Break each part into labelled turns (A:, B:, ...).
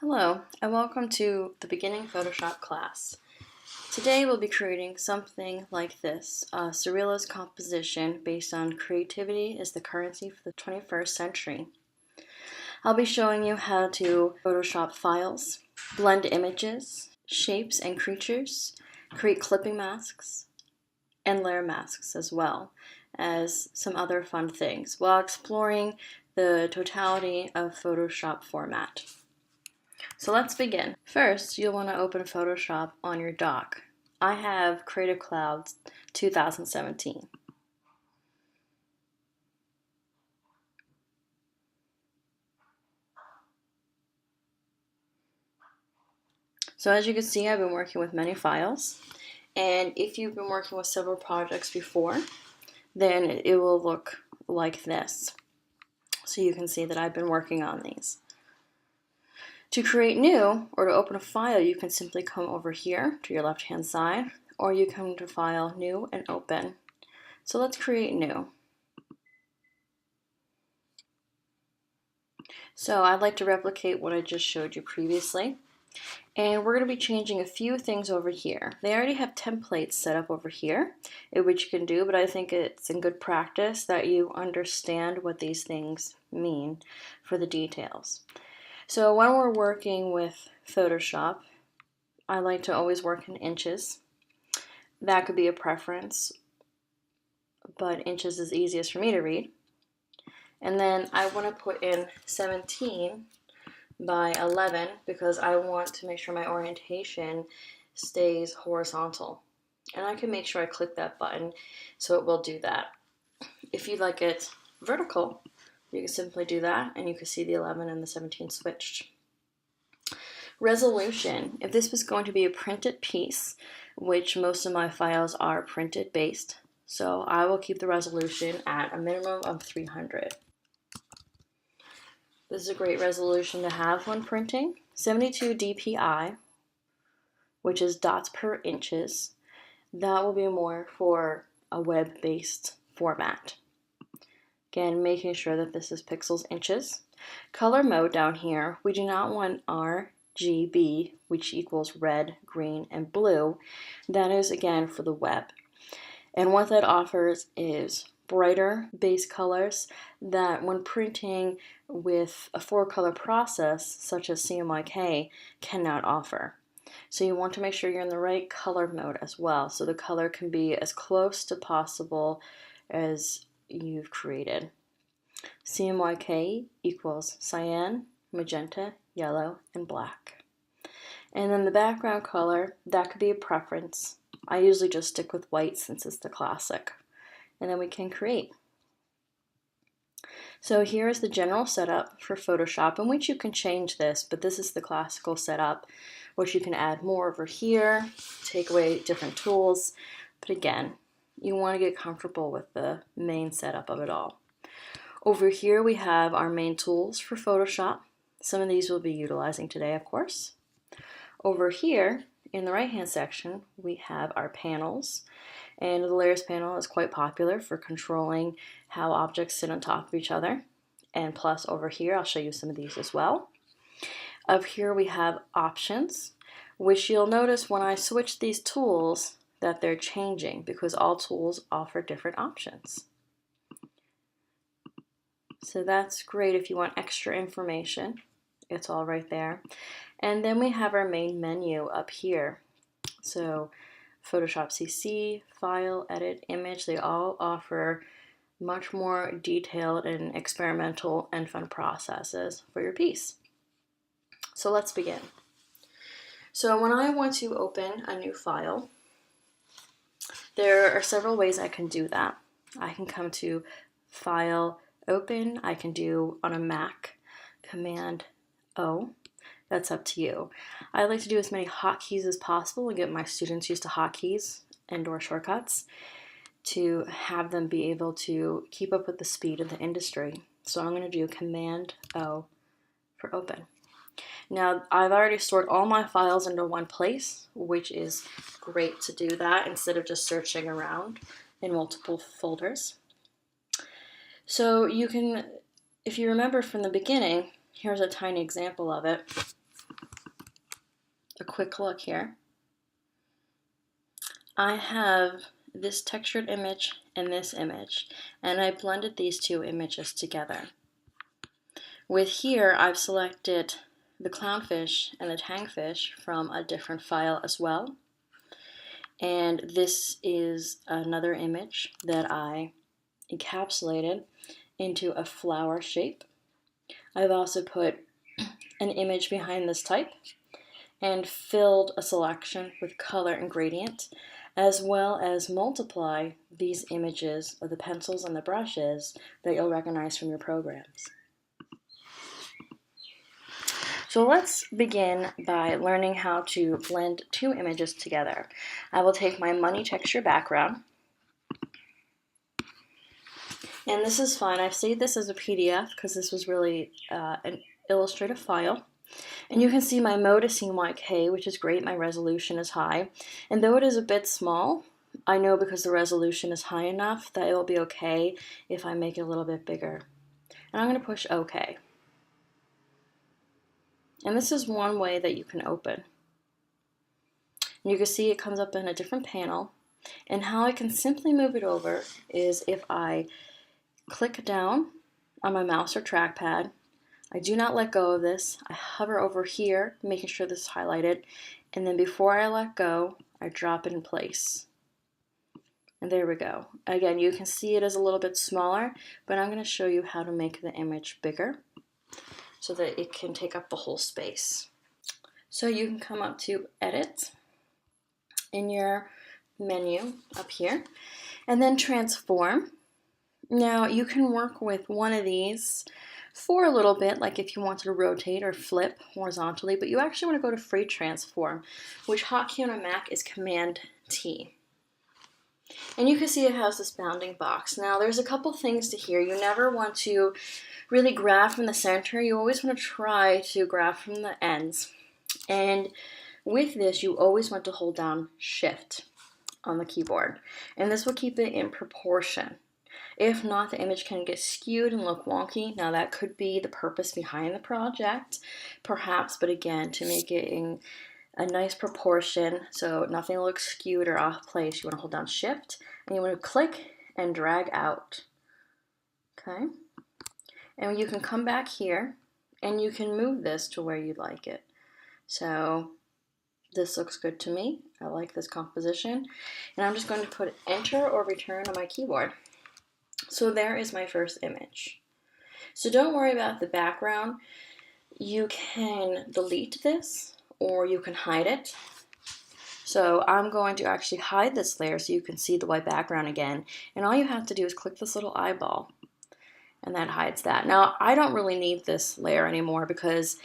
A: Hello, and welcome to the beginning Photoshop class. Today we'll be creating something like this, a surrealist composition based on creativity is the currency for the 21st century. I'll be showing you how to Photoshop files, blend images, shapes and creatures, create clipping masks, and layer masks as well as some other fun things while exploring the totality of Photoshop format. So let's begin. First, you'll want to open Photoshop on your dock. I have Creative Cloud 2017. So as you can see, I've been working with many files. And if you've been working with several projects before, then it will look like this. So you can see that I've been working on these. To create new, or to open a file, you can simply come over here to your left-hand side, or you come to File, New, and Open. So let's create new. So I'd like to replicate what I just showed you previously. And we're going to be changing a few things over here. They already have templates set up over here, which you can do, but I think it's in good practice that you understand what these things mean for the details. So when we're working with Photoshop, I like to always work in inches. That could be a preference, but inches is easiest for me to read. And then I want to put in 17 by 11 because I want to make sure my orientation stays horizontal. And I can make sure I click that button so it will do that. If you'd like it vertical, you can simply do that and you can see the 11 and the 17 switched. Resolution. If this was going to be a printed piece, which most of my files are printed based, so I will keep the resolution at a minimum of 300. This is a great resolution to have when printing. 72 dpi, which is dots per inches. That will be more for a web-based format. Again, making sure that this is pixels inches. Color mode down here, we do not want RGB, which equals red, green, and blue. That is, again, for the web. And what that offers is brighter base colors that when printing with a 4-color process, such as CMYK, cannot offer. So you want to make sure you're in the right color mode as well, so the color can be as close to possible as you've created. CMYK equals cyan, magenta, yellow, and black. And then the background color, that could be a preference. I usually just stick with white since it's the classic. And then we can create. So here is the general setup for Photoshop, in which you can change this, but this is the classical setup, which you can add more over here, take away different tools. But again, you want to get comfortable with the main setup of it all. Over here we have our main tools for Photoshop. Some of these we'll be utilizing today, of course. Over here in the right-hand section, we have our panels. And the layers panel is quite popular for controlling how objects sit on top of each other. And plus over here, I'll show you some of these as well. Up here we have options, which you'll notice when I switch these tools that they're changing because all tools offer different options. So that's great if you want extra information. It's all right there. And then we have our main menu up here. So Photoshop CC, File, Edit, Image, they all offer much more detailed and experimental and fun processes for your piece. So let's begin. So when I want to open a new file, there are several ways I can do that. I can come to File, Open. I can do on a Mac, Command O. That's up to you. I like to do as many hotkeys as possible and get my students used to hotkeys and/or shortcuts to have them be able to keep up with the speed of the industry. So I'm going to do Command O for open. Now I've already stored all my files into one place, which is great to do that instead of just searching around in multiple folders. So you can, if you remember from the beginning, here's a tiny example of it. a quick look here, I have this textured image and this image, and I blended these two images together. With here, I've selected the clownfish and the tankfish from a different file as well. And this is another image that I encapsulated into a flower shape. I've also put an image behind this type and filled a selection with color and gradient, as well as multiply these images of the pencils and the brushes that you'll recognize from your programs. So let's begin by learning how to blend two images together. I will take my money texture background, and this is fine. I've saved this as a PDF because this was really an illustrative file. And you can see my mode is CMYK, which is great. My resolution is high. And though it is a bit small, I know because the resolution is high enough that it will be okay if I make it a little bit bigger. And I'm going to push OK. And this is one way that you can open. And you can see it comes up in a different panel. And how I can simply move it over is if I click down on my mouse or trackpad. I do not let go of this. I hover over here, making sure this is highlighted. And then before I let go, I drop it in place. And there we go. Again, you can see it is a little bit smaller, but I'm going to show you how to make the image bigger so that it can take up the whole space. So you can come up to Edit in your menu up here, and then Transform. Now you can work with one of these for a little bit, like if you wanted to rotate or flip horizontally, but you actually want to go to Free Transform, which hotkey on a Mac is Command T. And you can see it has this bounding box. Now there's a couple things to here. You never want to really grab from the center. You always want to try to grab from the ends. And with this, you always want to hold down Shift on the keyboard. And this will keep it in proportion. If not, the image can get skewed and look wonky. Now that could be the purpose behind the project, perhaps, but again, to make it in a nice proportion so nothing looks skewed or off place, you want to hold down Shift and you want to click and drag out. Okay? And you can come back here and you can move this to where you'd like it. So this looks good to me. I like this composition. And I'm just going to put Enter or Return on my keyboard. So there is my first image. So don't worry about the background. You can delete this or you can hide it. So I'm going to actually hide this layer so you can see the white background again. And all you have to do is click this little eyeball and that hides that. Now I don't really need this layer anymore because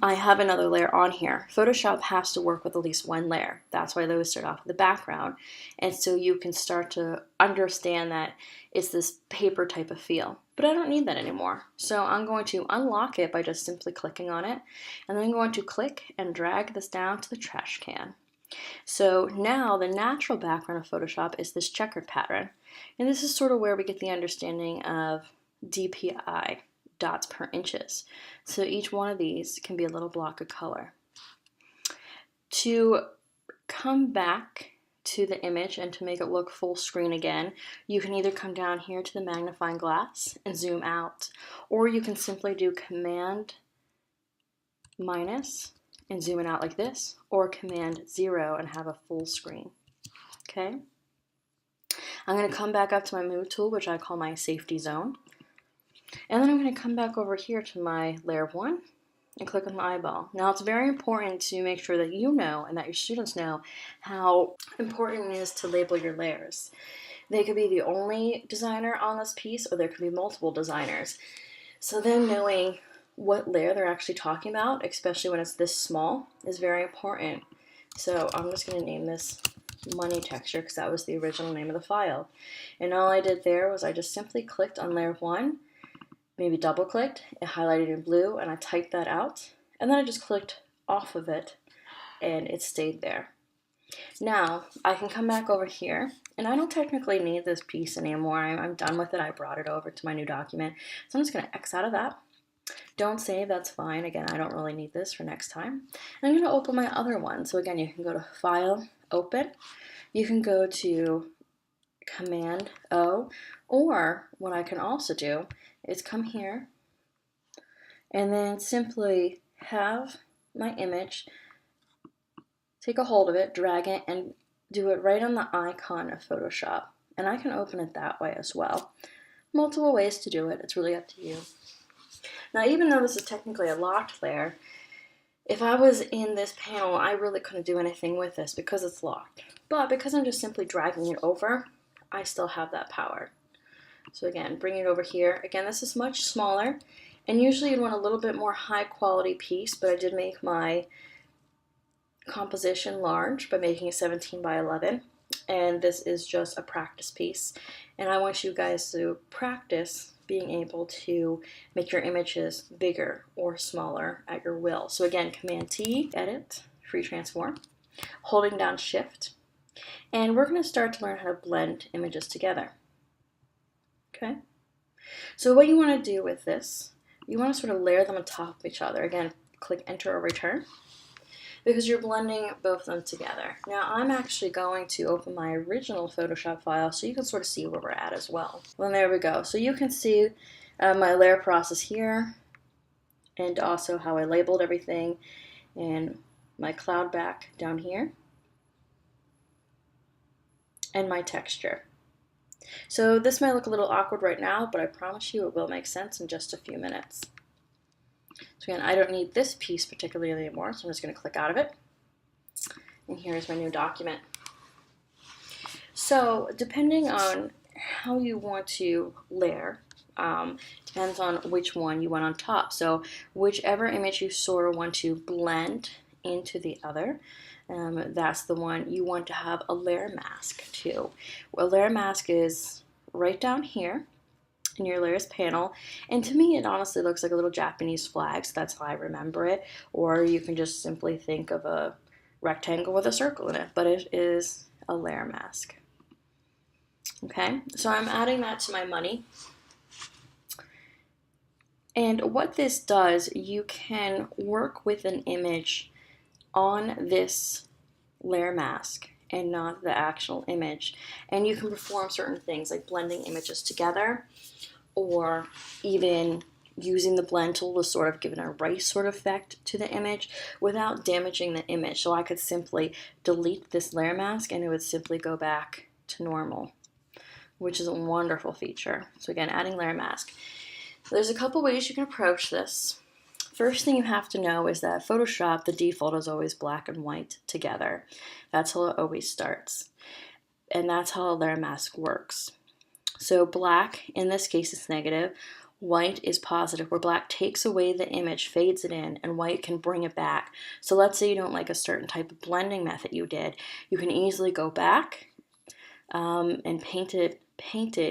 A: I have another layer on here. Photoshop has to work with at least one layer. That's why those start off with the background. And so you can start to understand that it's this paper type of feel. But I don't need that anymore. So I'm going to unlock it by just simply clicking on it. And then I'm going to click and drag this down to the trash can. So now the natural background of Photoshop is this checkered pattern. And this is sort of where we get the understanding of DPI, dots per inches. So each one of these can be a little block of color. To come back to the image and to make it look full screen again, you can either come down here to the magnifying glass and zoom out, or you can simply do Command minus and zoom it out like this, or Command 0 and have a full screen. Okay? I'm going to come back up to my Move tool, which I call my safety zone. And then I'm going to come back over here to my layer 1 and click on the eyeball. Now it's very important to make sure that you know and that your students know how important it is to label your layers. They could be the only designer on this piece or there could be multiple designers. So then knowing what layer they're actually talking about, especially when it's this small, is very important. So I'm just going to name this money texture because that was the original name of the file. And all I did there was I just simply clicked on layer 1, maybe double clicked, it highlighted in blue, and I typed that out, and then I just clicked off of it and it stayed there. Now I can come back over here and I don't technically need this piece anymore. I'm done with it. I brought it over to my new document, so I'm just going to X out of that. Don't save, that's fine. Again, I don't really need this for next time. And I'm going to open my other one. So again, you can go to File, Open. You can go to Command O, or what I can also do is come here and then simply have my image, take a hold of it, drag it, and do it right on the icon of Photoshop. And I can open it that way as well. Multiple ways to do it, it's really up to you. Now, even though this is technically a locked layer, if I was in this panel, I really couldn't do anything with this because it's locked. But because I'm just simply dragging it over, I still have that power. So again, bring it over here. Again, this is much smaller, and usually you'd want a little bit more high quality piece, but I did make my composition large by making a 17 by 11, and this is just a practice piece. And I want you guys to practice being able to make your images bigger or smaller at your will. So again, Command T, Edit, Free Transform, holding down Shift, and we're going to start to learn how to blend images together. Okay? So what you want to do with this, you want to sort of layer them on top of each other. Again, click Enter or Return, because you're blending both of them together. Now I'm actually going to open my original Photoshop file so you can sort of see where we're at as well. Well, there we go. So you can see my layer process here, and also how I labeled everything, and my cloud back down here, and my texture. So this might look a little awkward right now, but I promise you it will make sense in just a few minutes. So again, I don't need this piece particularly anymore, so I'm just going to click out of it. And here's my new document. So depending on how you want to layer, depends on which one you want on top. So whichever image you sort of want to blend into the other, that's the one you want to have a layer mask to. A layer mask is right down here in your layers panel, and to me it honestly looks like a little Japanese flag, so that's how I remember it. Or you can just simply think of a rectangle with a circle in it, but it is a layer mask. Okay, so I'm adding that to my money. And what this does, you can work with an image on this layer mask and not the actual image. And you can perform certain things like blending images together, or even using the blend tool to sort of give an erase sort of effect to the image without damaging the image. So I could simply delete this layer mask and it would simply go back to normal, which is a wonderful feature. So again, adding layer mask. There's a couple ways you can approach this. First thing you have to know is that Photoshop, the default is always black and white together. That's how it always starts. And that's how a layer mask works. So black, in this case, is negative. White is positive, where black takes away the image, fades it in, and white can bring it back. So let's say you don't like a certain type of blending method you did. You can easily go back and paint it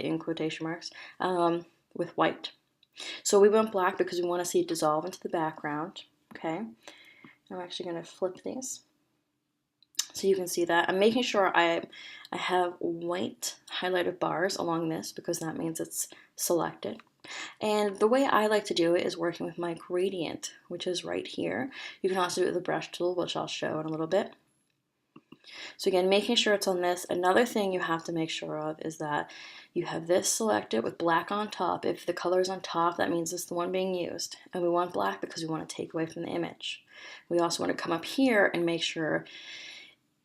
A: in quotation marks, with white. So we went black because we want to see it dissolve into the background. Okay, I'm actually going to flip these so you can see that. I'm making sure I have white highlighted bars along this because that means it's selected. And the way I like to do it is working with my gradient, which is right here. You can also do it with the brush tool, which I'll show in a little bit. So again, making sure it's on this. Another thing you have to make sure of is that you have this selected with black on top. If the color is on top, that means it's the one being used. And we want black because we want to take away from the image. We also want to come up here and make sure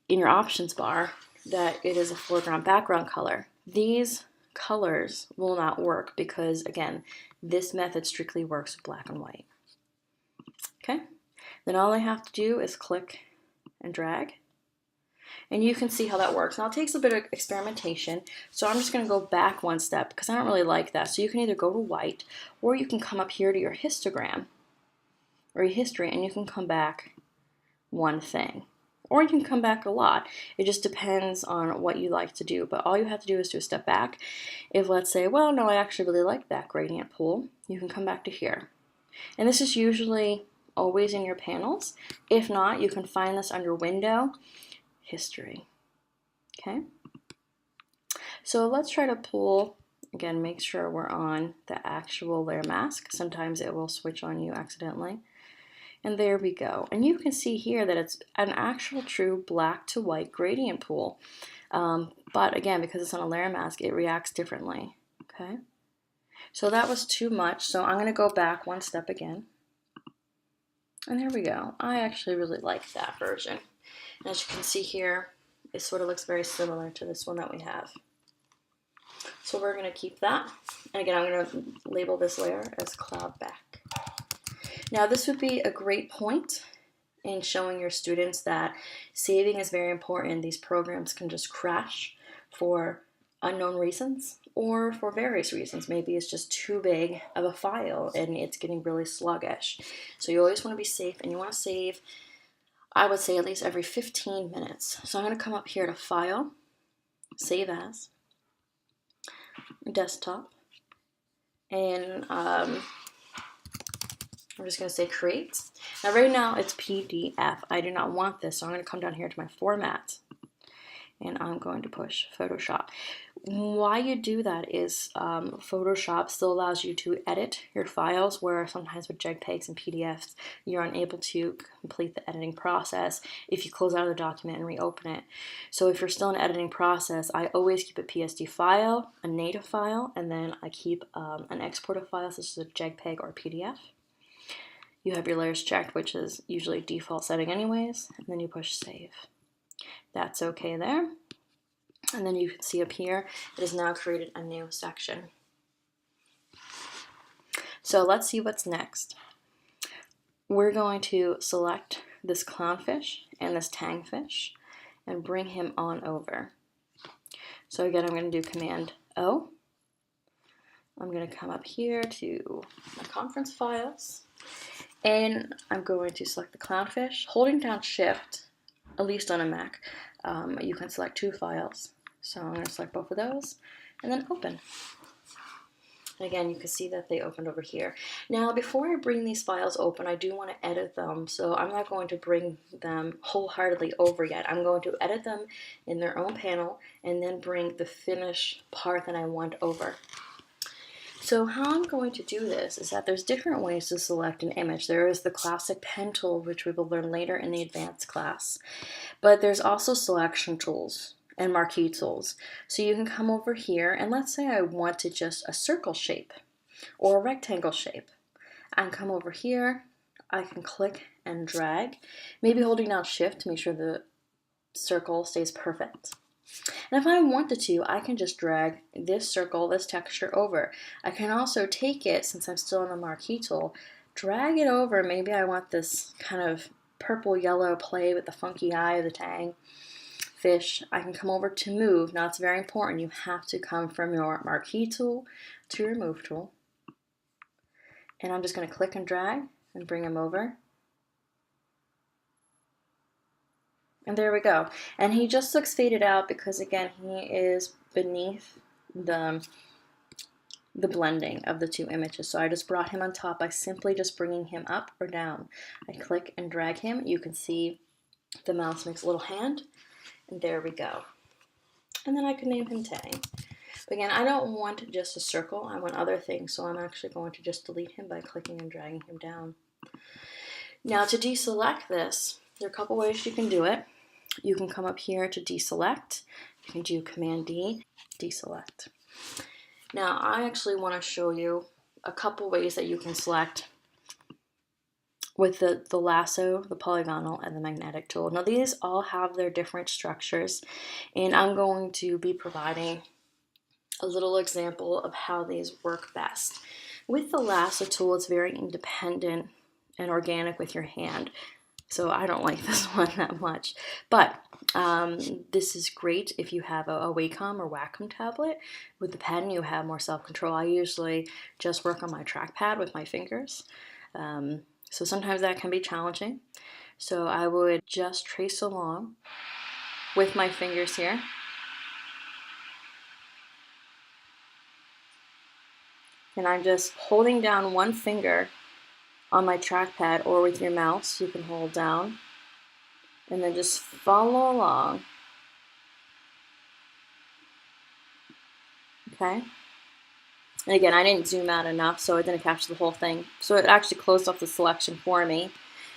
A: in your options bar that it is a foreground background color. These colors will not work because, again, this method strictly works with black and white. Okay, then all I have to do is click and drag. And you can see how that works. Now it takes a bit of experimentation, so I'm just going to go back one step because I don't really like that. So you can either go to white, or you can come up here to your histogram or your history, and you can come back one thing. Or you can come back a lot. It just depends on what you like to do. But all you have to do is do a step back. If, let's say, well, no, I actually really like that gradient pool, you can come back to here. And this is usually always in your panels. If not, you can find this under Window, History. Okay? So let's try to pull Again, make sure we're on the actual layer mask. Sometimes it will switch on you accidentally. And there we go. And you can see here that it's an actual true black to white gradient pool. But again, because it's on a layer mask, it reacts differently. Okay. So that was too much. So I'm going to go back one step again. And there we go. I actually really like that version. And as you can see here, it sort of looks very similar to this one that we have. So we're going to keep that. And again, I'm going to label this layer as cloud back. Now this would be a great point in showing your students that saving is very important. These programs can just crash for unknown reasons or for various reasons. Maybe it's just too big of a file and it's getting really sluggish. So you always want to be safe, and you want to save, I would say, at least every 15 minutes. So I'm going to come up here to File, Save As, Desktop, and I'm just going to say Create. Now right now it's PDF. I do not want this, so I'm going to come down here to my Format, and I'm going to push Photoshop. Why you do that is Photoshop still allows you to edit your files, where sometimes with JPEGs and PDFs you're unable to complete the editing process if you close out of the document and reopen it. So if you're still in the editing process, I always keep a PSD file, a native file, and then I keep an exported file such as a JPEG or PDF. You have your layers checked, which is usually default setting anyways, and then you push Save. That's okay there. And then you can see up here, it has now created a new section. So let's see what's next. We're going to select this clownfish and this tangfish and bring him on over. So again, I'm going to do Command O. I'm going to come up here to my conference files, and I'm going to select the clownfish. Holding down Shift, at least on a Mac, you can select two files. So I'm going to select both of those and then open. And again, you can see that they opened over here. Now, before I bring these files open, I do want to edit them. So I'm not going to bring them wholeheartedly over yet. I'm going to edit them in their own panel and then bring the finished part that I want over. So how I'm going to do this is that there's different ways to select an image. There is the classic pen tool, which we will learn later in the advanced class. But there's also selection tools and marquee tools. So you can come over here, and let's say I wanted just a circle shape or a rectangle shape. I can come over here, I can click and drag, maybe holding down Shift to make sure the circle stays perfect. And if I wanted to, I can just drag this circle, this texture over. I can also take it, since I'm still in the marquee tool, drag it over. Maybe I want this kind of purple-yellow play with the funky eye of the tang fish. I can come over to Move. Now it's very important. You have to come from your marquee tool to your Move tool. And I'm just going to click and drag and bring him over. And there we go. And he just looks faded out because, again, he is beneath the blending of the two images. So I just brought him on top by simply just bringing him up or down. I click and drag him. You can see the mouse makes a little hand. And there we go. And then I can name him Tang. But again, I don't want just a circle. I want other things. So I'm actually going to just delete him by clicking and dragging him down. Now to deselect this, there are a couple ways you can do it. You can come up here to deselect. You can do Command D, deselect. Now I actually want to show you a couple ways that you can select with the lasso, the polygonal, and the magnetic tool. Now these all have their different structures, and I'm going to be providing a little example of how these work best. With the lasso tool, it's very independent and organic with your hand. So I don't like this one that much, but this is great if you have a Wacom or Wacom tablet. With the pen, you have more self-control. I usually just work on my trackpad with my fingers. So sometimes that can be challenging. So I would just trace along with my fingers here. And I'm just holding down one finger on my trackpad, or with your mouse, you can hold down. And then just follow along. Okay? And again, I didn't zoom out enough, so it didn't capture the whole thing. So it actually closed off the selection for me.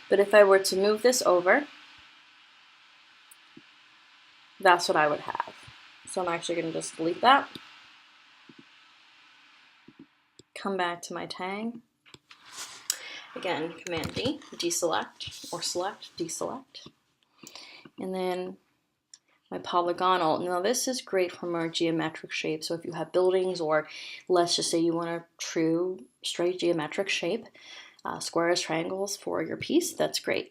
A: But if I were to move this over, that's what I would have. So I'm actually going to just delete that. Come back to my tag. Again, Command D, deselect, or select, deselect. And then my polygonal. Now this is great for more geometric shapes. So if you have buildings, or let's just say you want a true straight geometric shape, squares, triangles for your piece, that's great.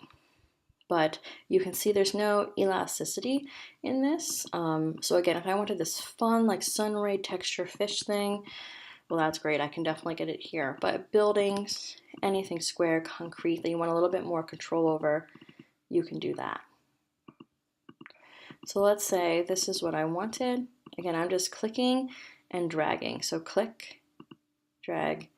A: But you can see there's no elasticity in this. So again, if I wanted this fun like sun ray texture fish thing, well, that's great. I can definitely get it here. But buildings, anything square, concrete that you want a little bit more control over, you can do that. So let's say this is what I wanted. Again, I'm just clicking and dragging. So click, drag,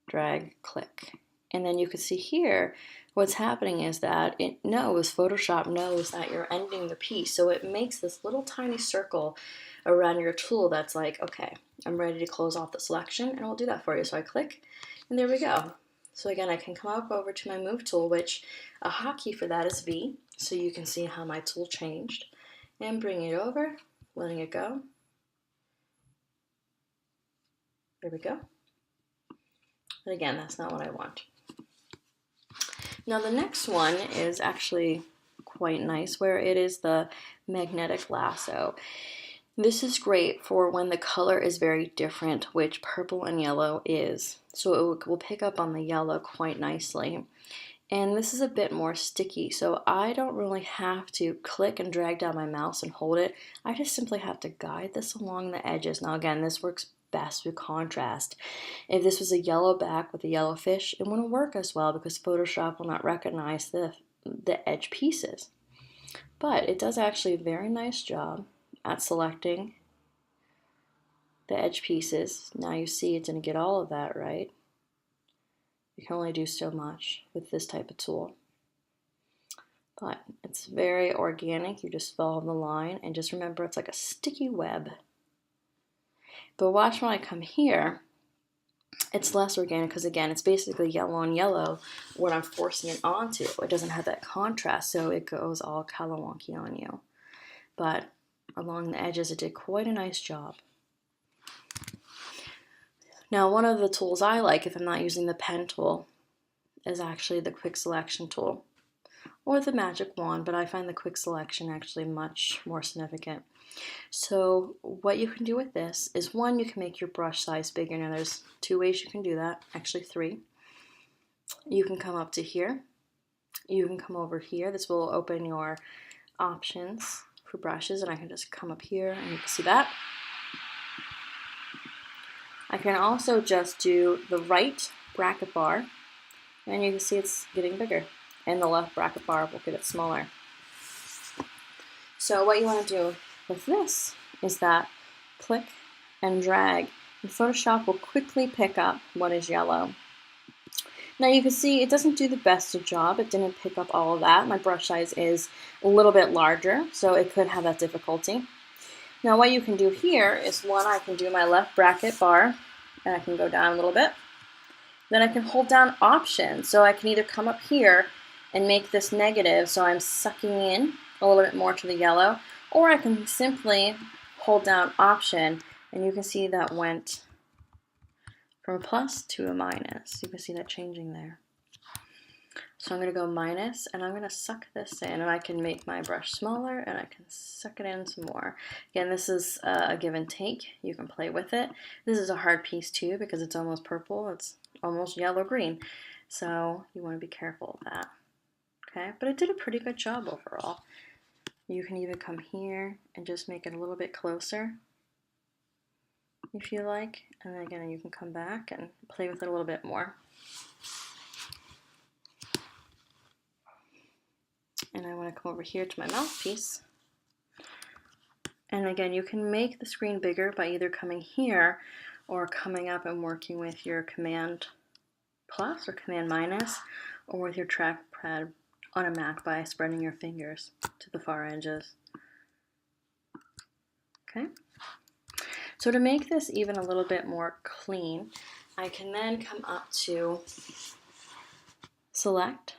A: drag, click. And then you can see here, what's happening is that Photoshop knows that you're ending the piece. So it makes this little tiny circle around your tool that's like, okay, I'm ready to close off the selection, and I'll do that for you. So I click, and there we go. So again, I can come up over to my Move tool, which a hotkey for that is V, so you can see how my tool changed, and bring it over, letting it go. There we go. But again, that's not what I want. Now the next one is actually quite nice, where it is the magnetic lasso. This is great for when the color is very different, which purple and yellow is. So it will pick up on the yellow quite nicely. And this is a bit more sticky, so I don't really have to click and drag down my mouse and hold it. I just simply have to guide this along the edges. Now again, this works best with contrast. If this was a yellow back with a yellow fish, it wouldn't work as well because Photoshop will not recognize the edge pieces. But it does actually a very nice job at selecting the edge pieces. Now you see it didn't get all of that right. You can only do so much with this type of tool. But it's very organic. You just follow the line and just remember it's like a sticky web. But watch when I come here, it's less organic because again, it's basically yellow on yellow when I'm forcing it onto. It doesn't have that contrast, so it goes all color wonky on you. But along the edges, it did quite a nice job. Now, one of the tools I like, if I'm not using the pen tool, is actually the quick selection tool or the magic wand, but I find the quick selection actually much more significant. So what you can do with this is, one, you can make your brush size bigger. Now there's 2 ways you can do that, actually 3. You can come up to here. You can come over here. This will open your options for brushes, and I can just come up here and you can see that. I can also just do the right bracket bar, and you can see it's getting bigger, and the left bracket bar will get it smaller. So what you want to do with this is that click and drag, and Photoshop will quickly pick up what is yellow. Now you can see it doesn't do the best of job. It didn't pick up all of that. My brush size is a little bit larger, so it could have that difficulty. Now what you can do here is, one, I can do my left bracket bar, and I can go down a little bit. Then I can hold down Option, so I can either come up here and make this negative, so I'm sucking in a little bit more to the yellow, or I can simply hold down Option, and you can see that went from a plus to a minus. You can see that changing there. So I'm going to go minus, and I'm going to suck this in, and I can make my brush smaller, and I can suck it in some more. Again, this is a give and take. You can play with it. This is a hard piece too because it's almost purple. It's almost yellow-green, so you want to be careful of that. Okay, but it did a pretty good job overall. You can even come here and just make it a little bit closer if you like, and then again you can come back and play with it a little bit more. And I want to come over here to my mouthpiece. And again, you can make the screen bigger by either coming here or coming up and working with your Command plus or Command minus, or with your trackpad on a Mac by spreading your fingers to the far edges. Okay. So to make this even a little bit more clean, I can then come up to select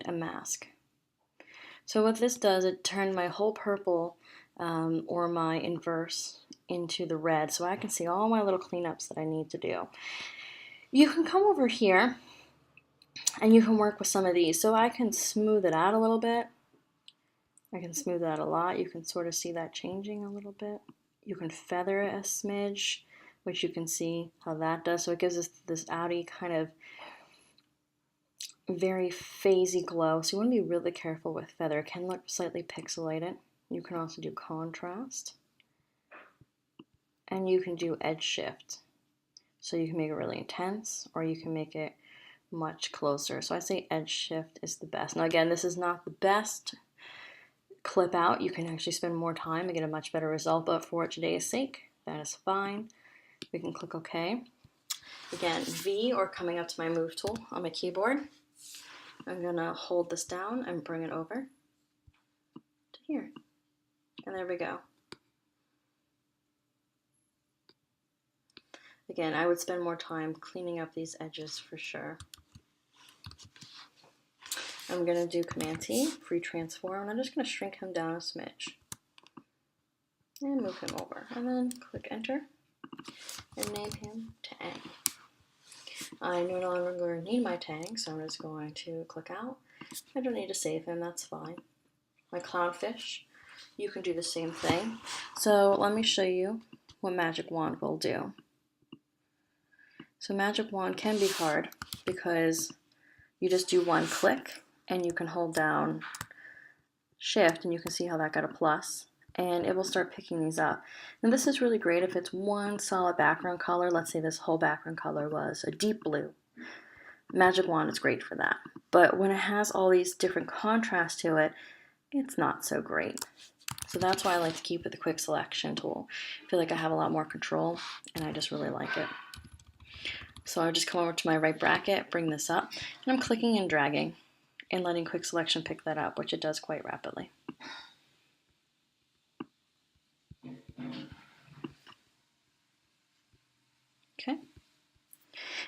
A: a mask. So what this does, it turned my whole purple or my inverse into the red, so I can see all my little cleanups that I need to do. You can come over here and you can work with some of these. So I can smooth it out a little bit. I can smooth it out a lot. You can sort of see that changing a little bit. You can feather it a smidge, which you can see how that does. So it gives us this outy kind of very phasey glow. So you want to be really careful with feather. It can look slightly pixelated. You can also do contrast. And you can do edge shift. So you can make it really intense, or you can make it much closer. So I say edge shift is the best. Now again, this is not the best clip out. You can actually spend more time and get a much better result, but for today's sake, that is fine. We can click OK. Again, V or coming up to my move tool on my keyboard. I'm gonna hold this down and bring it over to here. And there we go. Again, I would spend more time cleaning up these edges for sure. I'm gonna do Command T, free transform, and I'm just gonna shrink him down a smidge. And move him over. And then click enter and name him Tang. I no longer need my Tang, so I'm just going to click out. I don't need to save him, that's fine. My clownfish, you can do the same thing. So let me show you what Magic Wand will do. So Magic Wand can be hard because you just do one click and you can hold down Shift and you can see how that got a plus, and it will start picking these up. And this is really great if it's one solid background color. Let's say this whole background color was a deep blue. Magic Wand is great for that. But when it has all these different contrasts to it, it's not so great. So that's why I like to keep it the quick selection tool. I feel like I have a lot more control and I just really like it. So I'll just come over to my right bracket, bring this up, and I'm clicking and dragging and letting quick selection pick that up, which it does quite rapidly. Okay.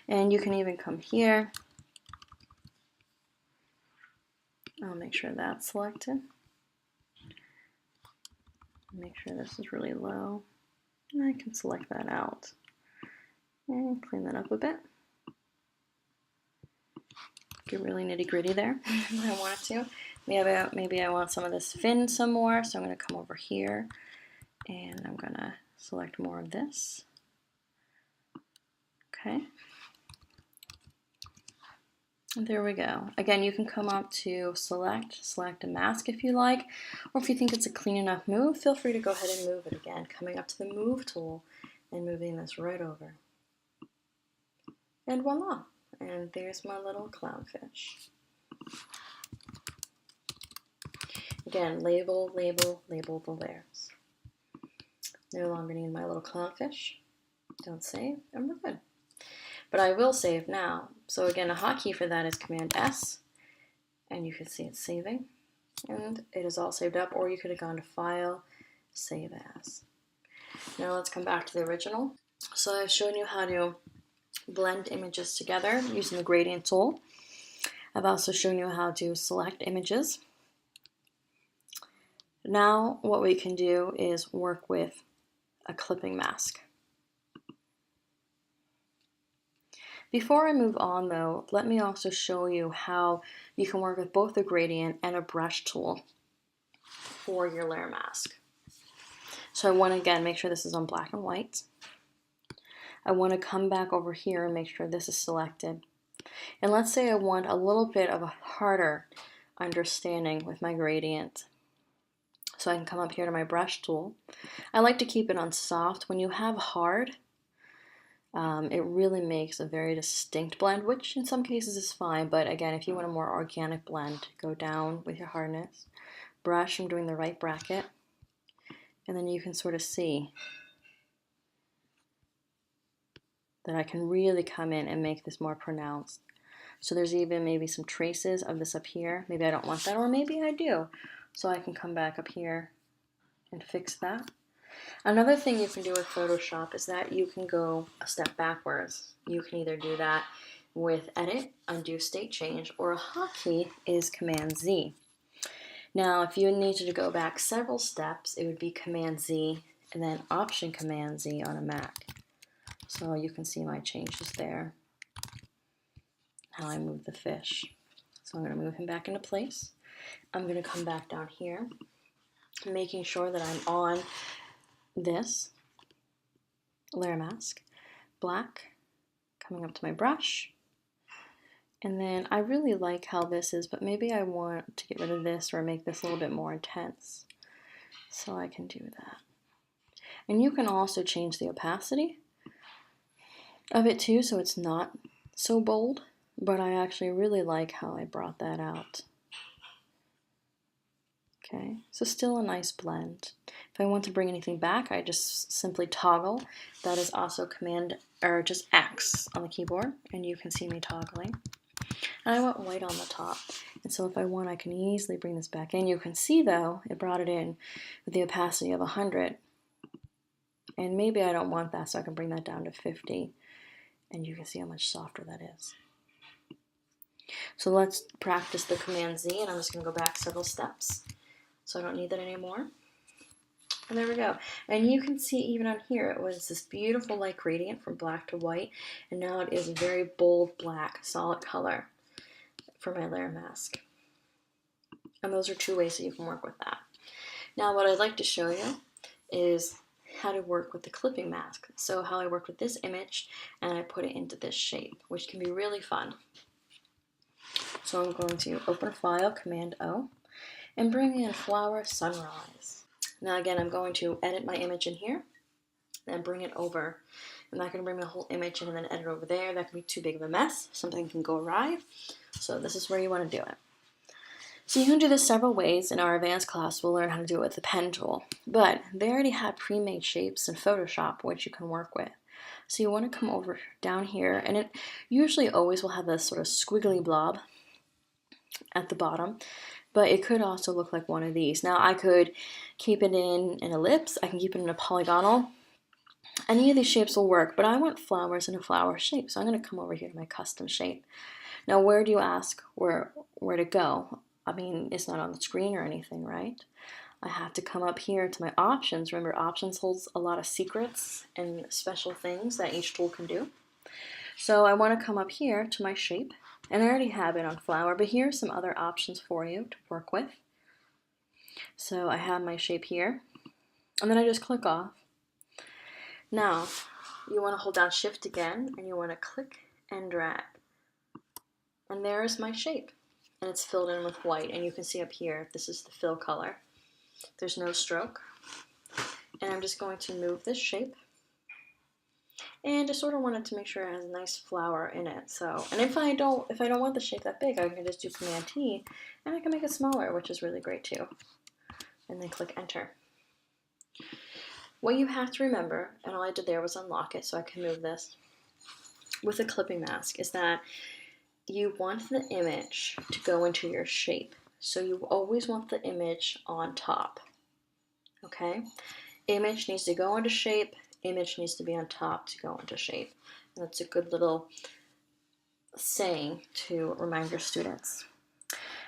A: And you can even come here. I'll make sure that's selected. Make sure this is really low. And I can select that out and clean that up a bit. Get really nitty gritty there if I wanted to. Maybe I want some of this fin some more, so I'm going to come over here and I'm going to select more of this. Okay. And there we go. Again, you can come up to select a mask if you like, or if you think it's a clean enough move, feel free to go ahead and move it again, coming up to the move tool and moving this right over. And voila, and there's my little clownfish. Again, label the layers. No longer need my little clownfish. Don't save, and we're good. But I will save now. So again, a hotkey for that is Command S, and you can see it's saving, and it is all saved up, or you could have gone to File, Save As. Now let's come back to the original. So I've shown you how to blend images together using the gradient tool. I've also shown you how to select images. Now what we can do is work with a clipping mask. Before I move on though, let me also show you how you can work with both the gradient and a brush tool for your layer mask. So I want to again make sure this is on black and white. I want to come back over here and make sure this is selected. And let's say I want a little bit of a harder understanding with my gradient. So I can come up here to my brush tool. I like to keep it on soft. When you have hard, it really makes a very distinct blend, which in some cases is fine, but again, if you want a more organic blend, go down with your hardness, brush, I'm doing the right bracket, and then you can sort of see that I can really come in and make this more pronounced. So there's even maybe some traces of this up here. Maybe I don't want that, or maybe I do. So I can come back up here and fix that. Another thing you can do with Photoshop is that you can go a step backwards. You can either do that with Edit, Undo State Change, or a hotkey is Command Z. Now, if you needed to go back several steps, it would be Command Z and then Option Command Z on a Mac. So you can see my changes there, how I move the fish. So I'm going to move him back into place. I'm going to come back down here, making sure that I'm on this layer mask, black, coming up to my brush. And then I really like how this is, but maybe I want to get rid of this or make this a little bit more intense. So I can do that. And you can also change the opacity of it too, so it's not so bold, but I actually really like how I brought that out. Okay, so still a nice blend. If I want to bring anything back, I just simply toggle. That is also Command, or just X on the keyboard, and you can see me toggling. And I want white on the top, and so if I want, I can easily bring this back in. You can see though, it brought it in with the opacity of 100, and maybe I don't want that, so I can bring that down to 50, and you can see how much softer that is. So let's practice the Command Z, and I'm just going to go back several steps. So I don't need that anymore. And there we go. And you can see even on here, it was this beautiful light gradient from black to white. And now it is a very bold black, solid color for my layer mask. And those are two ways that you can work with that. Now what I'd like to show you is how to work with the clipping mask. So how I work with this image and I put it into this shape, which can be really fun. So I'm going to open a file, Command O, and bring in Flower Sunrise. Now again, I'm going to edit my image in here and bring it over. I'm not going to bring the whole image in and then edit over there. That can be too big of a mess. Something can go awry. So this is where you want to do it. So you can do this several ways. In our advanced class, we'll learn how to do it with the pen tool. But they already have pre-made shapes in Photoshop, which you can work with. So you want to come over down here, and it usually always will have this sort of squiggly blob at the bottom. But it could also look like one of these. Now I could keep it in an ellipse, I can keep it in a polygonal. Any of these shapes will work, but I want flowers in a flower shape. So I'm going to come over here to my custom shape. Now where do you ask where to go? I mean, it's not on the screen or anything, right? I have to come up here to my options. Remember, options holds a lot of secrets and special things that each tool can do. So I want to come up here to my shape. And I already have it on flower, but here are some other options for you to work with. So I have my shape here, and then I just click off. Now, you want to hold down Shift again, and you want to click and drag. And there's my shape. And it's filled in with white, and you can see up here, this is the fill color. There's no stroke. And I'm just going to move this shape. And just sort of wanted to make sure it has a nice flower in it. So, and if I don't want the shape that big, I can just do Command T, and I can make it smaller, which is really great too. And then click Enter. What you have to remember, and all I did there was unlock it, so I can move this with a clipping mask, is that you want the image to go into your shape. So you always want the image on top. Okay? Image needs to go into shape. Image needs to be on top to go into shape. And that's a good little saying to remind your students.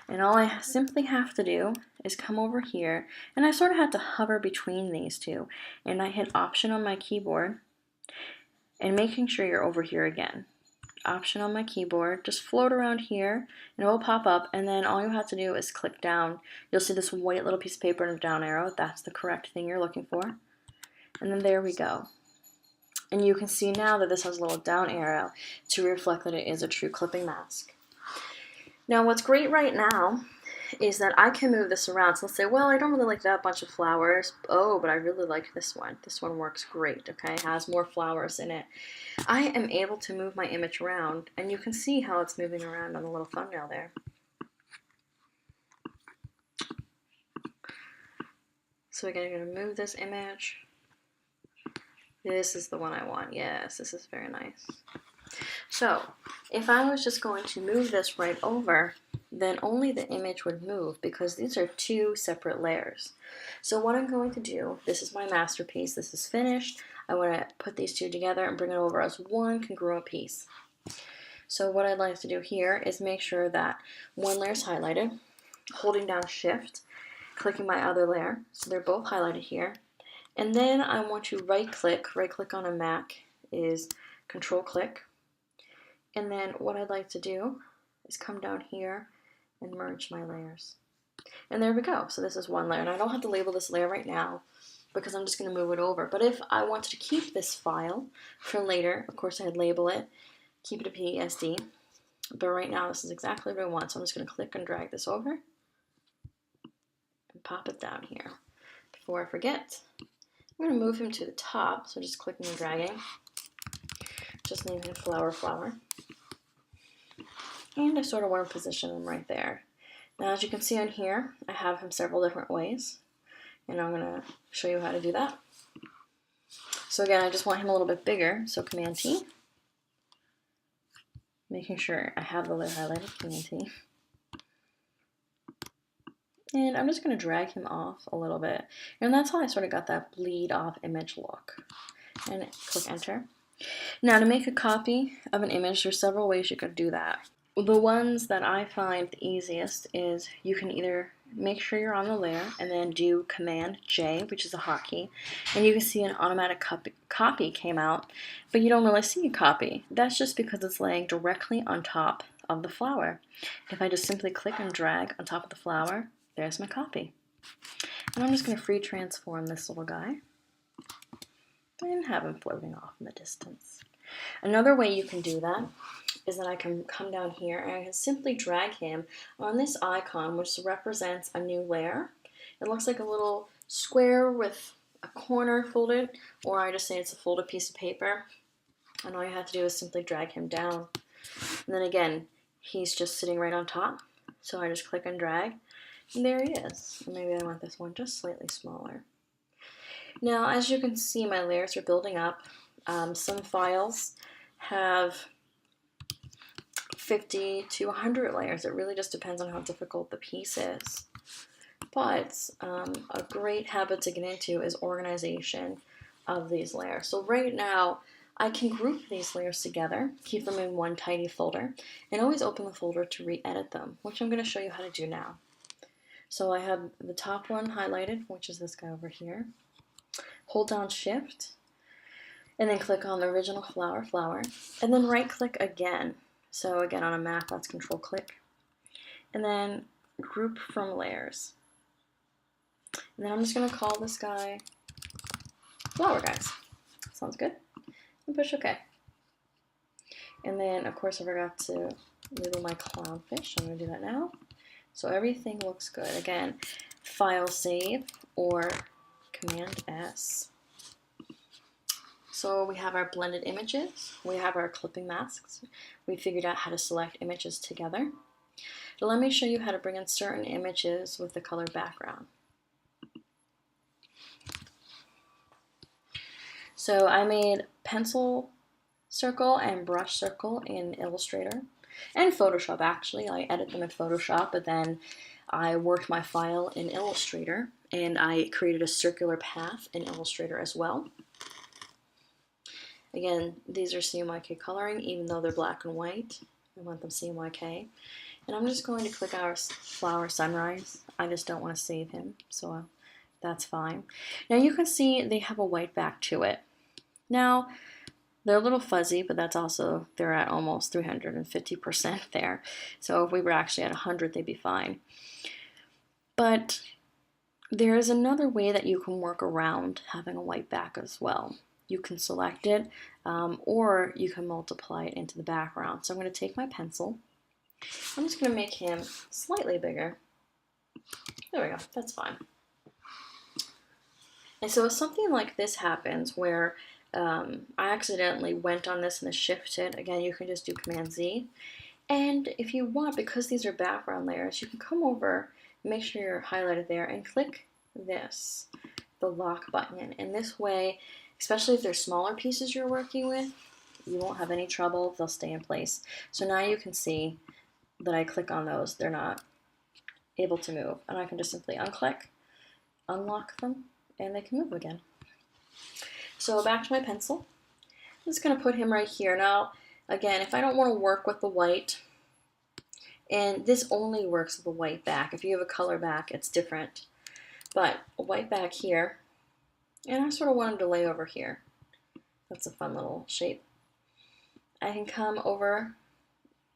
A: And all I simply have to do is come over here, and I sort of have to hover between these two, and I hit Option on my keyboard, and making sure you're over here again. Option on my keyboard, just float around here, and it will pop up, and then all you have to do is click down. You'll see this white little piece of paper and a down arrow. That's the correct thing you're looking for. And then there we go. And you can see now that this has a little down arrow to reflect that it is a true clipping mask. Now what's great right now is that I can move this around. So let's say, well, I don't really like that bunch of flowers. Oh, but I really like this one. This one works great, okay? It has more flowers in it. I am able to move my image around, and you can see how it's moving around on the little thumbnail there. So again, you're going to move this image. This is the one I want. Yes, this is very nice. So if I was just going to move this right over then only the image would move because these are two separate layers. So what I'm going to do, this is my masterpiece, this is finished. I want to put these two together and bring it over as one congruent piece. So what I'd like to do here is make sure that one layer is highlighted, holding down Shift, clicking my other layer, so they're both highlighted here. And then I want to right click on a Mac is Control click. And then what I'd like to do is come down here and merge my layers. And there we go. So this is one layer. And I don't have to label this layer right now because I'm just going to move it over. But if I wanted to keep this file for later, of course I'd label it, keep it a PSD. But right now this is exactly what I want. So I'm just going to click and drag this over and pop it down here. Before I forget, I'm going to move him to the top. So just clicking and dragging. Just name him flower. And I sort of want to position him right there. Now, as you can see on here, I have him several different ways, and I'm going to show you how to do that. So again, I just want him a little bit bigger, so Command T. Making sure I have the layer highlighted, Command T. And I'm just going to drag him off a little bit. And that's how I sort of got that bleed off image look. And click Enter. Now, to make a copy of an image, there's several ways you could do that. The ones that I find the easiest is you can either make sure you're on the layer and then do Command J, which is a hotkey, and you can see an automatic copy came out, but you don't really see a copy. That's just because it's laying directly on top of the flower. If I just simply click and drag on top of the flower, there's my copy. And I'm just going to free transform this little guy and have him floating off in the distance. Another way you can do that is that I can come down here and I can simply drag him on this icon, which represents a new layer. It looks like a little square with a corner folded, or I just say it's a folded piece of paper. And all you have to do is simply drag him down. And then again, he's just sitting right on top. So I just click and drag, and there he is. And maybe I want this one just slightly smaller. Now, as you can see, my layers are building up. Some files have 50 to 100 layers. It really just depends on how difficult the piece is. But a great habit to get into is organization of these layers. So right now, I can group these layers together, keep them in one tidy folder, and always open the folder to re-edit them, which I'm going to show you how to do now. So I have the top one highlighted, which is this guy over here. Hold down Shift, and then click on the original flower, and then right click again. So again, on a Mac, that's Control click. And then group from layers. And then I'm just going to call this guy Flower Guys. Sounds good. And push OK. And then, of course, I forgot to label my clownfish. I'm going to do that now. So everything looks good. Again, File Save or Command S. So we have our blended images, we have our clipping masks, we figured out how to select images together. But let me show you how to bring in certain images with the color background. So I made pencil circle and brush circle in Illustrator, and Photoshop actually. I edit them in Photoshop, but then I worked my file in Illustrator, and I created a circular path in Illustrator as well. Again, these are CMYK coloring, even though they're black and white. I want them CMYK. And I'm just going to click our flower sunrise. I just don't want to save him, so that's fine. Now you can see they have a white back to it. Now, they're a little fuzzy, but that's also, they're at almost 350% there. So if we were actually at 100, they'd be fine. But there is another way that you can work around having a white back as well. You can select it, or you can multiply it into the background. So I'm going to take my pencil. I'm just going to make him slightly bigger. There we go, that's fine. And so if something like this happens where I accidentally went on this and shifted, again, you can just do Command Z. And if you want, because these are background layers, you can come over, make sure you're highlighted there, and click this, the lock button. And this way, especially if they're smaller pieces you're working with, you won't have any trouble, they'll stay in place. So now you can see that I click on those, they're not able to move. And I can just simply unclick, unlock them, and they can move again. So back to my pencil. I'm just going to put him right here. Now, again, if I don't want to work with the white, and this only works with a white back. If you have a color back, it's different. But a white back here, and I sort of want him to lay over here. That's a fun little shape. I can come over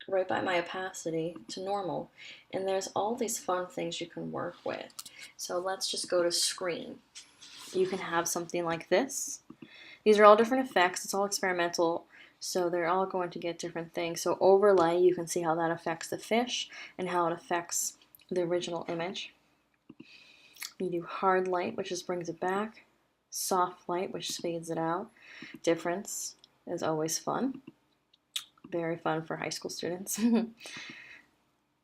A: right by my opacity to normal, and there's all these fun things you can work with. So let's just go to screen. You can have something like this. These are all different effects. It's all experimental, so they're all going to get different things. So overlay, you can see how that affects the fish and how it affects the original image. You do hard light, which just brings it back. Soft light, which fades it out. Difference is always fun. Very fun for high school students.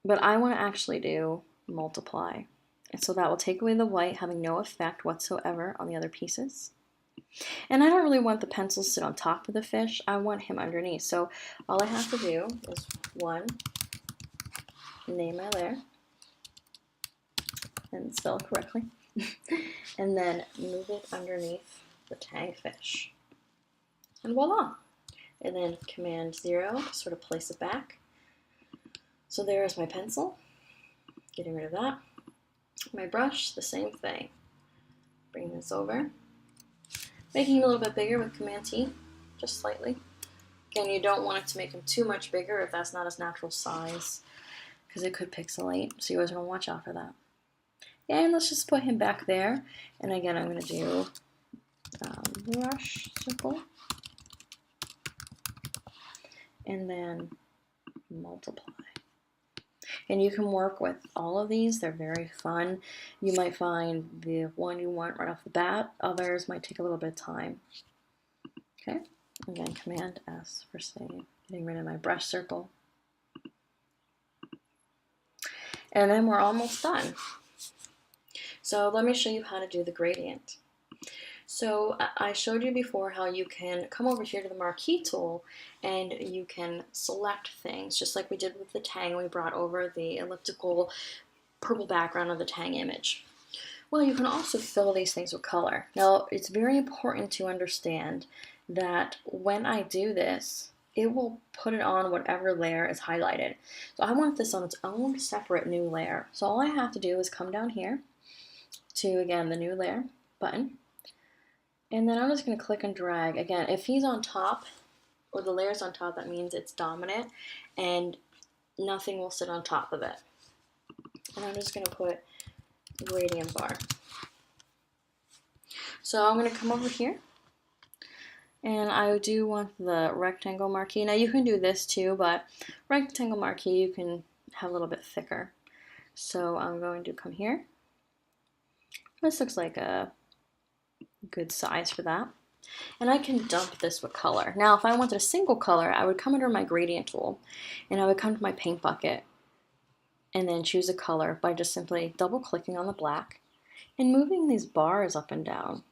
A: But I want to actually do multiply. And so that will take away the white, having no effect whatsoever on the other pieces. And I don't really want the pencil to sit on top of the fish. I want him underneath. So all I have to do is one, name my layer, and spell it correctly, and then move it underneath the tang fish. And voila! And then Command 0 to sort of place it back. So there's my pencil. Getting rid of that. My brush, the same thing. Bring this over. Making him a little bit bigger with Command T, just slightly. Again, you don't want it to make him too much bigger if that's not his natural size, because it could pixelate, so you always want to watch out for that. And let's just put him back there. And again, I'm going to do brush circle. And then multiply. And you can work with all of these. They're very fun. You might find the one you want right off the bat. Others might take a little bit of time. Okay, again, Command S for save. Getting rid of my brush circle. And then we're almost done. So let me show you how to do the gradient. So I showed you before how you can come over here to the marquee tool and you can select things, just like we did with the tang. We brought over the elliptical purple background of the tang image. Well, you can also fill these things with color. Now, it's very important to understand that when I do this, it will put it on whatever layer is highlighted. So I want this on its own separate new layer. So all I have to do is come down here to, again, the new layer button. And then I'm just going to click and drag. Again, if he's on top, or the layer's on top, that means it's dominant, and nothing will sit on top of it. And I'm just going to put gradient bar. So I'm going to come over here, and I do want the rectangle marquee. Now you can do this too, but rectangle marquee you can have a little bit thicker. So I'm going to come here. This looks like a good size for that. And I can dump this with color. Now, if I wanted a single color, I would come under my gradient tool and I would come to my paint bucket and then choose a color by just simply double clicking on the black and moving these bars up and down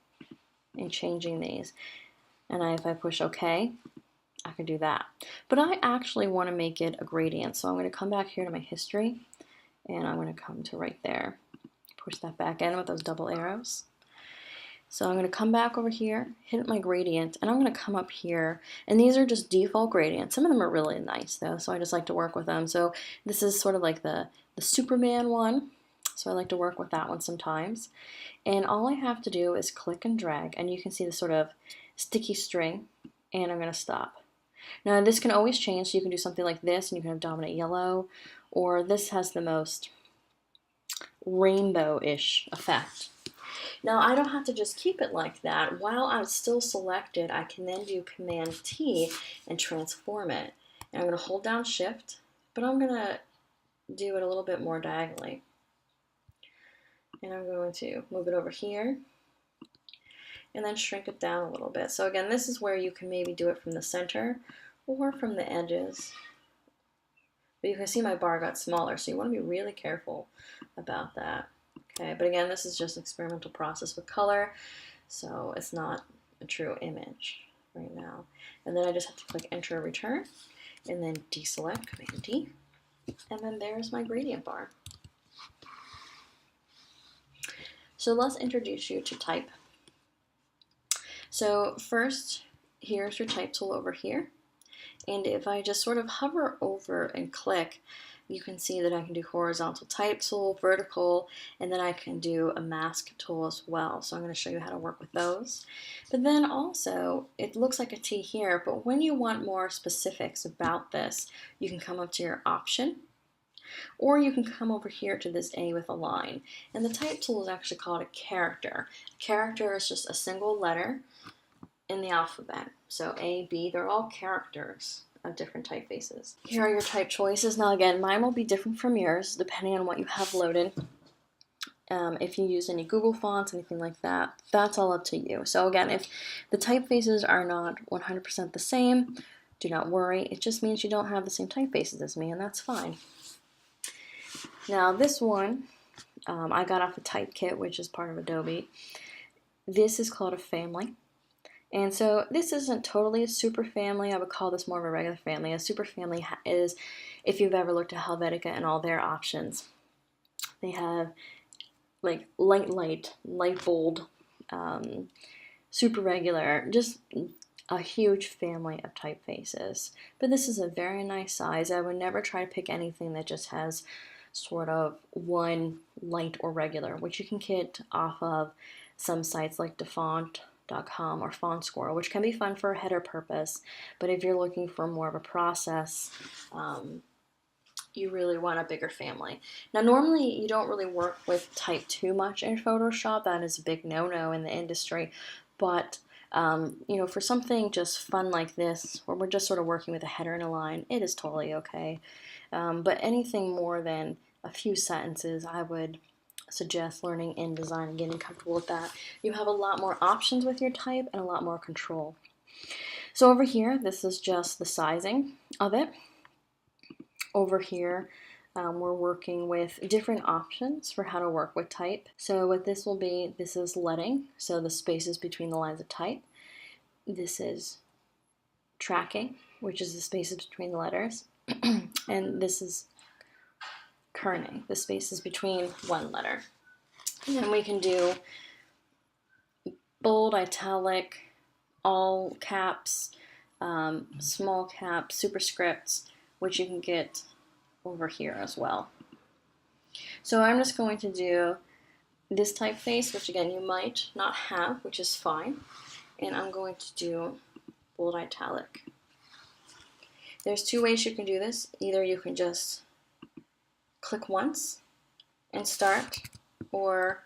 A: and changing these. And if I push OK, I can do that. But I actually want to make it a gradient. So I'm going to come back here to my history and I'm going to come to right there. Push that back in with those double arrows. So I'm going to come back over here, hit my gradient, and I'm going to come up here. And these are just default gradients. Some of them are really nice, though, so I just like to work with them. So this is sort of like the Superman one, so I like to work with that one sometimes. And all I have to do is click and drag, and you can see the sort of sticky string, and I'm going to stop. Now, this can always change, so you can do something like this, and you can have dominant yellow, or this has the most rainbow-ish effect. Now, I don't have to just keep it like that. While I'm still selected, I can then do Command T and transform it. And I'm going to hold down Shift, but I'm going to do it a little bit more diagonally. And I'm going to move it over here and then shrink it down a little bit. So again, this is where you can maybe do it from the center or from the edges. But you can see my bar got smaller, so you want to be really careful about that. Okay, but again, this is just an experimental process with color, so it's not a true image right now. And then I just have to click Enter or Return, and then deselect, Command D, And then there's my gradient bar. So let's introduce you to type. So first, here's your type tool over here. And if I just sort of hover over and click, you can see that I can do horizontal type tool, vertical, and then I can do a mask tool as well. So I'm going to show you how to work with those. But then also, it looks like a T here, but when you want more specifics about this, you can come up to your option, or you can come over here to this A with a line. And the type tool is actually called a character. A character is just a single letter in the alphabet. So A, B, they're all characters of different typefaces. Here are your type choices. Now again, mine will be different from yours depending on what you have loaded. If you use any Google fonts, anything like that, that's all up to you. So again, if the typefaces are not 100% the same, do not worry. It just means you don't have the same typefaces as me, and that's fine. Now this one, I got off a type kit, which is part of Adobe. This is called a family. And so this isn't totally a super family. I would call this more of a regular family. A super family is, if you've ever looked at Helvetica and all their options, they have like light, bold, super regular, just a huge family of typefaces. But this is a very nice size. I would never try to pick anything that just has sort of one light or regular, which you can get off of some sites like DaFont.com or FontScore, which can be fun for a header purpose. But if you're looking for more of a process, you really want a bigger family. Now, normally you don't really work with type too much in Photoshop. That is a big no-no in the industry. But you know, for something just fun like this, where we're just sort of working with a header and a line, it is totally okay. But anything more than a few sentences, I would suggest learning InDesign and getting comfortable with that. You have a lot more options with your type and a lot more control. So over here, this is just the sizing of it. Over here, we're working with different options for how to work with type. So what this will be, this is leading, so the spaces between the lines of type. This is tracking, which is the spaces between the letters. And this is kerning, the spaces between one letter. And then we can do bold, italic, all caps, small caps, superscripts, which you can get over here as well. So I'm just going to do this typeface, which again you might not have, which is fine. And I'm going to do bold italic. There's two ways you can do this. Either you can just click once and start, or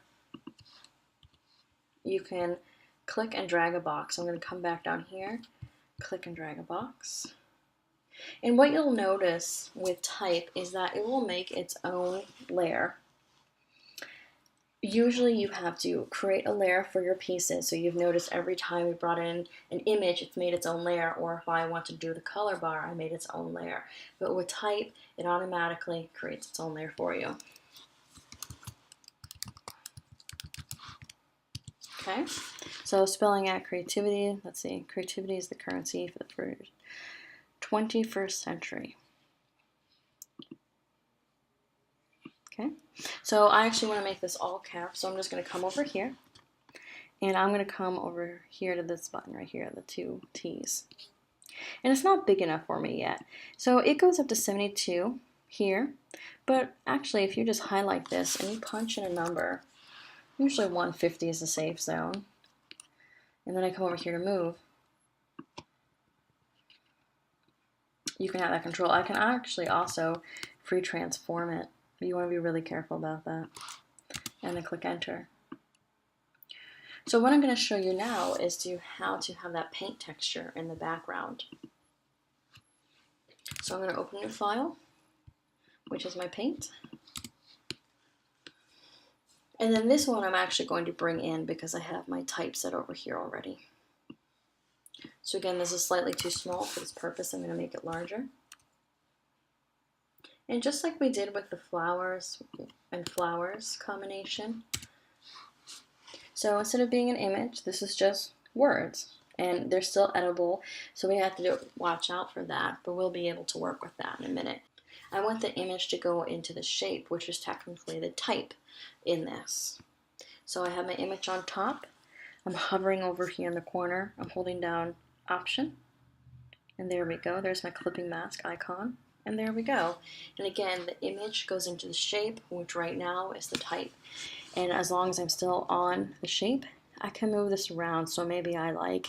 A: you can click and drag a box. I'm going to come back down here, click and drag a box. And what you'll notice with type is that it will make its own layer. Usually you have to create a layer for your pieces. So you've noticed every time we brought in an image, it's made its own layer. Or if I want to do the color bar, I made its own layer. But with type, it automatically creates its own layer for you. Okay, so spelling out creativity. Let's see, creativity is the currency for the 21st century. Okay, so I actually want to make this all caps, so I'm just going to come over here, and I'm going to come over here to this button right here, the two T's. And it's not big enough for me yet. So it goes up to 72 here, but actually if you just highlight this and you punch in a number, usually 150 is a safe zone, and then I come over here to move, you can have that control. I can actually also free transform it. You want to be really careful about that. And then click enter. So what I'm going to show you now is how to have that paint texture in the background. So I'm going to open a new file, which is my paint. And then this one I'm actually going to bring in because I have my typeset over here already. So again, this is slightly too small for this purpose. I'm going to make it larger. And just like we did with the flowers and flowers combination, so instead of being an image, this is just words, and they're still editable, so we have to watch out for that, but we'll be able to work with that in a minute. I want the image to go into the shape, which is technically the type in this. So I have my image on top. I'm hovering over here in the corner. I'm holding down Option. And there we go. There's my clipping mask icon. And there we go. And again, the image goes into the shape, which right now is the type. And as long as I'm still on the shape, I can move this around. So maybe I like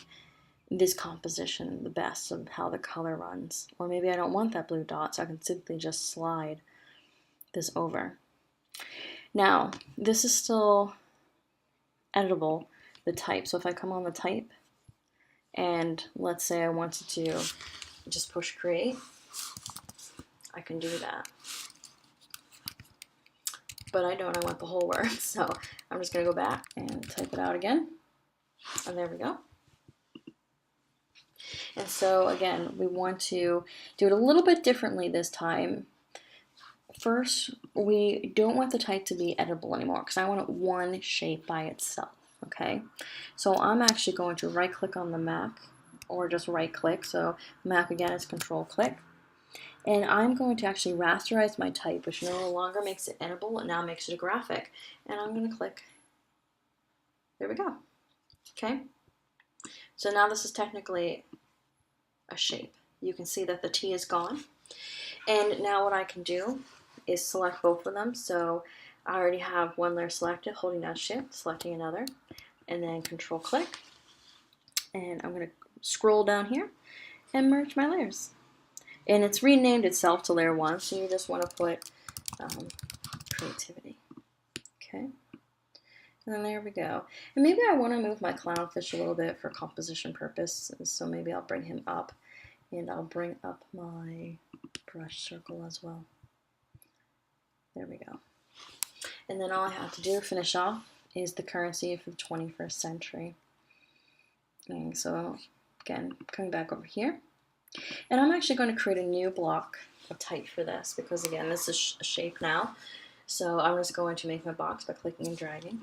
A: this composition the best of how the color runs. Or maybe I don't want that blue dot, so I can simply just slide this over. Now, this is still editable, the type. So if I come on the type, and let's say I wanted to just push create, I can do that. But I don't, I want the whole word. So I'm just gonna go back and type it out again. And there we go. And so again, we want to do it a little bit differently this time. First, we don't want the type to be editable anymore because I want one shape by itself, okay? So I'm actually going to right click on the Mac, or just right click. So Mac again is Control click. And I'm going to actually rasterize my type, which no longer makes it editable, and now makes it a graphic. And I'm going to click. There we go. Okay? So now this is technically a shape. You can see that the T is gone. And now what I can do is select both of them. So I already have one layer selected, holding down Shift, selecting another, and then Control click. And I'm going to scroll down here and merge my layers. And it's renamed itself to layer 1, so you just want to put creativity. Okay. And then there we go. And maybe I want to move my clownfish a little bit for composition purposes, so maybe I'll bring him up, and I'll bring up my brush circle as well. There we go. And then all I have to do to finish off is the currency for the 21st century. And so again, coming back over here. And I'm actually going to create a new block of type for this because again, this is a shape now. So I'm just going to make my box by clicking and dragging.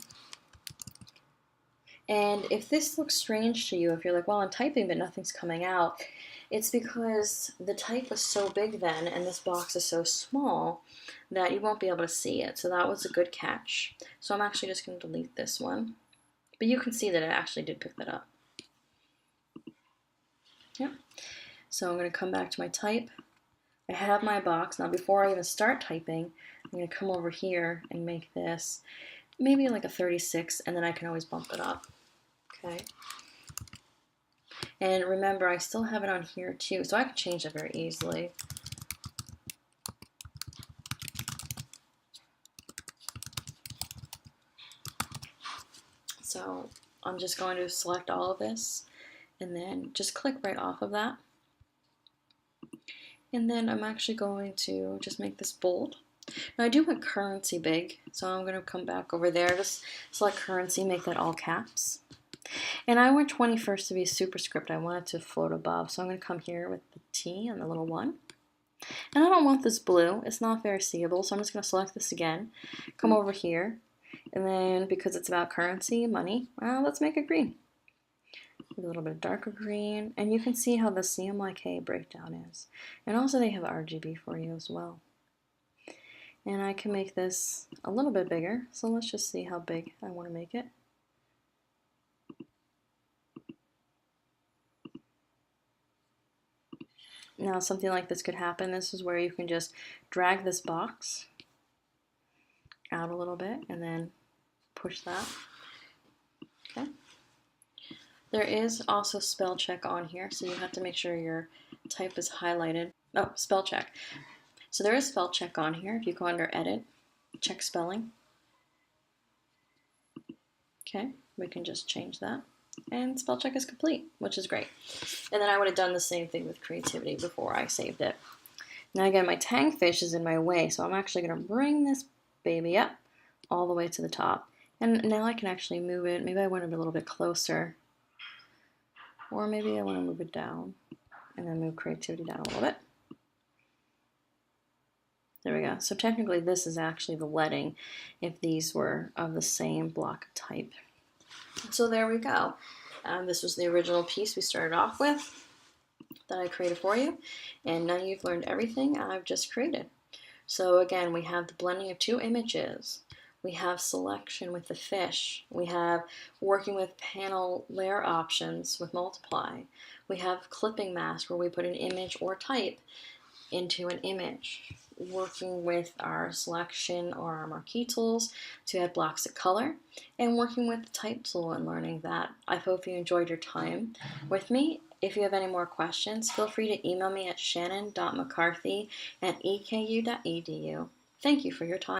A: And if this looks strange to you, if you're like, well, I'm typing but nothing's coming out, it's because the type was so big then and this box is so small that you won't be able to see it. So that was a good catch. So I'm actually just going to delete this one. But you can see that it actually did pick that up. Yep. So I'm going to come back to my type. I have my box. Now before I even start typing, I'm going to come over here and make this maybe like a 36, and then I can always bump it up. Okay. And remember, I still have it on here too, so I can change it very easily. So I'm just going to select all of this and then just click right off of that. And then I'm actually going to just make this bold. Now I do want currency big, so I'm going to come back over there, just select currency, make that all caps. And I want 21st to be a superscript. I want it to float above, so I'm going to come here with the T and the little 1. And I don't want this blue. It's not very seeable, so I'm just going to select this again, come over here, and then because it's about currency, money, well, let's make it green. A little bit darker green, and you can see how the CMYK breakdown is. And also they have RGB for you as well. And I can make this a little bit bigger, so let's just see how big I want to make it. Now something like this could happen. This is where you can just drag this box out a little bit and then push that. Okay. There is also spell check on here, so you have to make sure your type is highlighted. Oh, spell check. So there is spell check on here. If you go under edit, check spelling. Okay, we can just change that. And spell check is complete, which is great. And then I would have done the same thing with creativity before I saved it. Now again, my tangfish is in my way, so I'm actually going to bring this baby up all the way to the top. And now I can actually move it. Maybe I want it a little bit closer. Or maybe I want to move it down and then move creativity down a little bit. There we go. So technically this is actually the leading if these were of the same block type. So there we go. This was the original piece we started off with that I created for you. And now you've learned everything I've just created. So again, we have the blending of two images. We have selection with the fish. We have working with panel layer options with multiply. We have clipping mask where we put an image or type into an image. Working with our selection or our marquee tools to add blocks of color, and working with the type tool and learning that. I hope you enjoyed your time with me. If you have any more questions, feel free to email me at shannon.mccarthy@eku.edu. Thank you for your time.